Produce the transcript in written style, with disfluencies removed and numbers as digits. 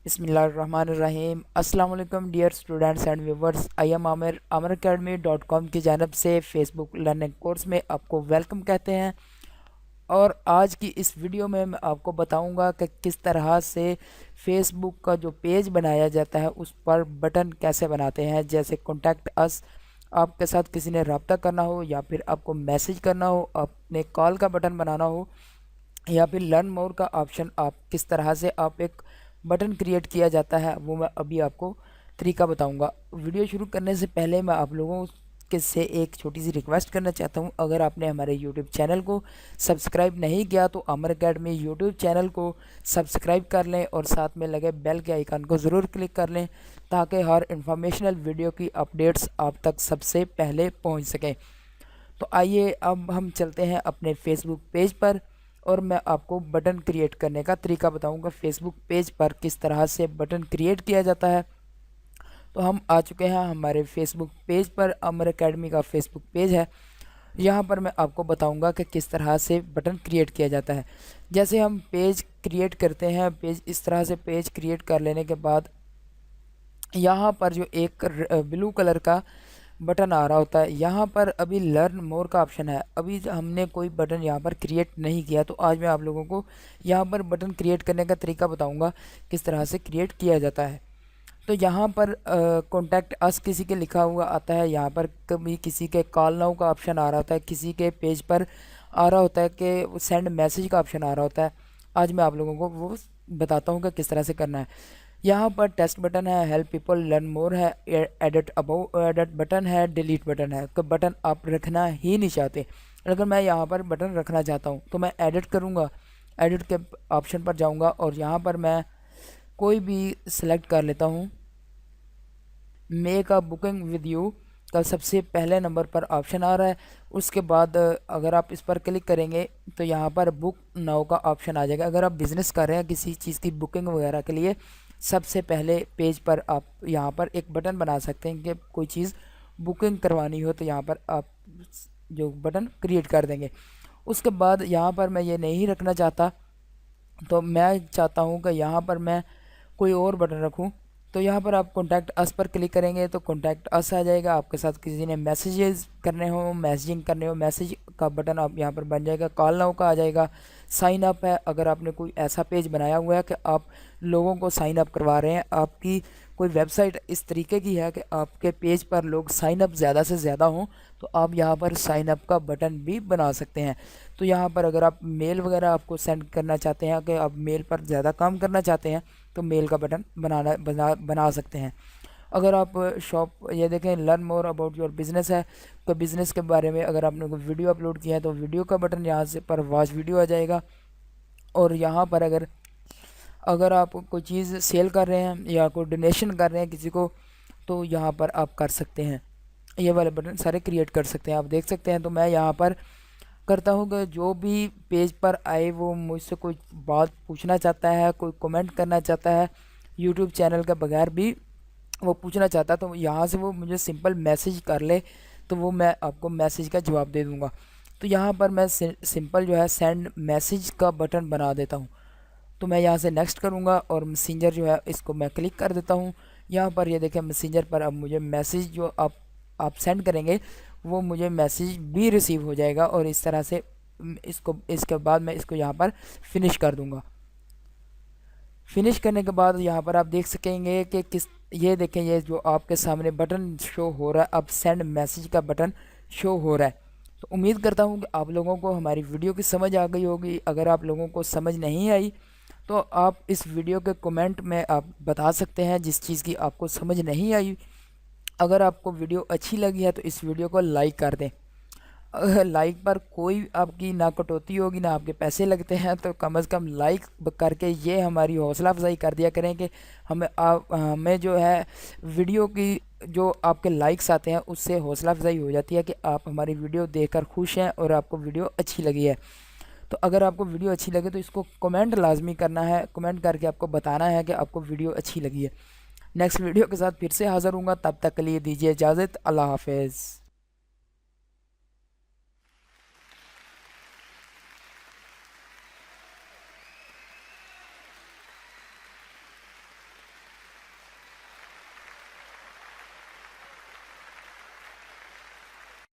बिस्मिल्लाहिर्रहमानिर्रहीम। अस्सलाम वालेकुम dear students and viewers. I am Aamir academy.com की जानब से फ़ेसबुक लर्निंग कोर्स में आपको वेलकम कहते हैं। और आज की इस वीडियो में मैं आपको बताऊंगा कि किस तरह से फ़ेसबुक का जो पेज बनाया जाता है उस पर बटन कैसे बनाते हैं। जैसे कॉन्टैक्ट अस, आपके साथ किसी ने रब्ता करना हो या फिर आपको मैसेज करना हो, अपने कॉल का बटन बनाना हो, या फिर लर्न मोर का ऑप्शन, आप किस तरह से आप एक बटन क्रिएट किया जाता है वो मैं अभी आपको तरीका बताऊंगा। वीडियो शुरू करने से पहले मैं आप लोगों के से एक छोटी सी रिक्वेस्ट करना चाहता हूं। अगर आपने हमारे यूट्यूब चैनल को सब्सक्राइब नहीं किया तो आमिर अकेडमी यूट्यूब चैनल को सब्सक्राइब कर लें और साथ में लगे बेल के आइकन को ज़रूर क्लिक कर लें ताकि हर इंफॉर्मेशनल वीडियो की अपडेट्स आप तक सबसे पहले पहुँच सकें। तो आइए अब हम चलते हैं अपने फेसबुक पेज पर और मैं आपको बटन क्रिएट करने का तरीका बताऊंगा। फेसबुक पेज पर किस तरह से बटन क्रिएट किया जाता है। तो हम आ चुके हैं हमारे फेसबुक पेज पर। अमर एकेडमी का फेसबुक पेज है। यहाँ पर मैं आपको बताऊंगा कि किस तरह से बटन क्रिएट किया जाता है। जैसे हम पेज क्रिएट करते हैं, पेज इस तरह से पेज क्रिएट कर लेने के बाद यहाँ पर जो एक ब्लू कलर का बटन आ रहा होता है, यहाँ पर अभी लर्न मोर का ऑप्शन है। अभी हमने कोई बटन यहाँ पर क्रिएट नहीं किया, तो आज मैं आप लोगों को यहाँ पर बटन क्रिएट करने का तरीका बताऊँगा किस तरह से क्रिएट किया जाता है। तो यहाँ पर कॉन्टैक्ट अस किसी के लिखा हुआ आता है, यहाँ पर कभी किसी के कॉल नाउ का ऑप्शन आ रहा होता है, किसी के पेज पर आ रहा होता है कि सेंड मैसेज का ऑप्शन आ रहा होता है। आज मैं आप लोगों को वो बताता हूँ कि किस तरह से करना है। यहाँ पर टेस्ट बटन है, हेल्प पीपल लर्न मोर है, एडिट अबाउट एडिट बटन है, डिलीट बटन है। तो बटन आप रखना ही नहीं चाहते। अगर मैं यहाँ पर बटन रखना चाहता हूँ तो मैं एडिट करूँगा, एडिट के ऑप्शन पर जाऊँगा और यहाँ पर मैं कोई भी सिलेक्ट कर लेता हूँ। Make a booking with you का सबसे पहले नंबर पर ऑप्शन आ रहा है। उसके बाद अगर आप इस पर क्लिक करेंगे तो यहाँ पर बुक नाउ का ऑप्शन आ जाएगा। अगर आप बिज़नेस कर रहे हैं किसी चीज़ की बुकिंग वगैरह के लिए, सबसे पहले पेज पर आप यहाँ पर एक बटन बना सकते हैं कि कोई चीज़ बुकिंग करवानी हो तो यहाँ पर आप जो बटन क्रिएट कर देंगे। उसके बाद यहाँ पर मैं ये नहीं रखना चाहता, तो मैं चाहता हूँ कि यहाँ पर मैं कोई और बटन रखूँ। तो यहाँ पर आप कॉन्टैक्ट अस पर क्लिक करेंगे तो कॉन्टैक्ट अस आ जाएगा। आपके साथ किसी ने मैसेजेस करने हो, मैसेजिंग करने हो, मैसेज का बटन आप यहाँ पर बन जाएगा। कॉल नाउ का आ जाएगा। साइन अप है, अगर आपने कोई ऐसा पेज बनाया हुआ है कि आप लोगों को साइन अप करवा रहे हैं, आपकी कोई वेबसाइट इस तरीके की है कि आपके पेज पर लोग साइन अप ज़्यादा से ज़्यादा हों, तो आप यहाँ पर साइन अप का बटन भी बना सकते हैं। तो यहाँ पर अगर आप मेल वगैरह आपको सेंड करना चाहते हैं कि आप मेल पर ज़्यादा काम करना चाहते हैं तो मेल का बटन बना सकते हैं। अगर आप शॉप, ये देखें learn more about your business है, तो बिज़नेस के बारे में अगर आपने कोई वीडियो अपलोड किया है तो वीडियो का बटन यहाँ से पर वॉच वीडियो आ जाएगा। और यहाँ पर अगर अगर आप कोई चीज़ सेल कर रहे हैं या कोई डोनेशन कर रहे हैं किसी को, तो यहाँ पर आप कर सकते हैं। ये वाले बटन सारे क्रिएट कर सकते हैं, आप देख सकते हैं। तो मैं यहाँ पर करता हूँ कि जो भी पेज पर आए वो मुझसे कोई बात पूछना चाहता है, कोई कमेंट करना चाहता है यूट्यूब चैनल के बगैर भी वो पूछना चाहता है, तो यहाँ से वो मुझे सिंपल मैसेज कर ले तो वो मैं आपको मैसेज का जवाब दे दूँगा। तो यहाँ पर मैं सिंपल जो है सेंड मैसेज का बटन बना देता हूँ। तो मैं यहाँ से नेक्स्ट करूँगा और मैसेंजर जो है इसको मैं क्लिक कर देता हूँ। यहाँ पर ये देखें मैसेंजर पर अब मुझे मैसेज जो आप सेंड करेंगे वो मुझे मैसेज भी रिसीव हो जाएगा। और इस तरह से इसके बाद मैं इसको यहाँ पर फिनिश कर दूँगा। फिनिश करने के बाद यहाँ पर आप देख सकेंगे कि ये देखें, ये जो आपके सामने बटन शो हो रहा है, अब सेंड मैसेज का बटन शो हो रहा है। तो उम्मीद करता हूँ कि आप लोगों को हमारी वीडियो की समझ आ गई होगी। अगर आप लोगों को समझ नहीं आई तो आप इस वीडियो के कमेंट में आप बता सकते हैं जिस चीज़ की आपको समझ नहीं आई। अगर आपको वीडियो अच्छी लगी है तो इस वीडियो को लाइक कर दें। अगर लाइक पर कोई आपकी ना कटौती होगी ना आपके पैसे लगते हैं, तो कम से कम लाइक करके ये हमारी हौसला अफजाई कर दिया करें कि हमें जो है वीडियो की जो आपके लाइक्स आते हैं उससे हौसला अफजाई हो जाती है कि आप हमारी वीडियो देखकर खुश हैं और आपको वीडियो अच्छी लगी है। तो अगर आपको वीडियो अच्छी लगे तो इसको कमेंट लाजमी करना है, कमेंट करके आपको बताना है कि आपको वीडियो अच्छी लगी है। नेक्स्ट वीडियो के साथ फिर से हाज़िर हूँगा, तब तक के लिए दीजिए इजाज़त। अल्लाह हाफिज़।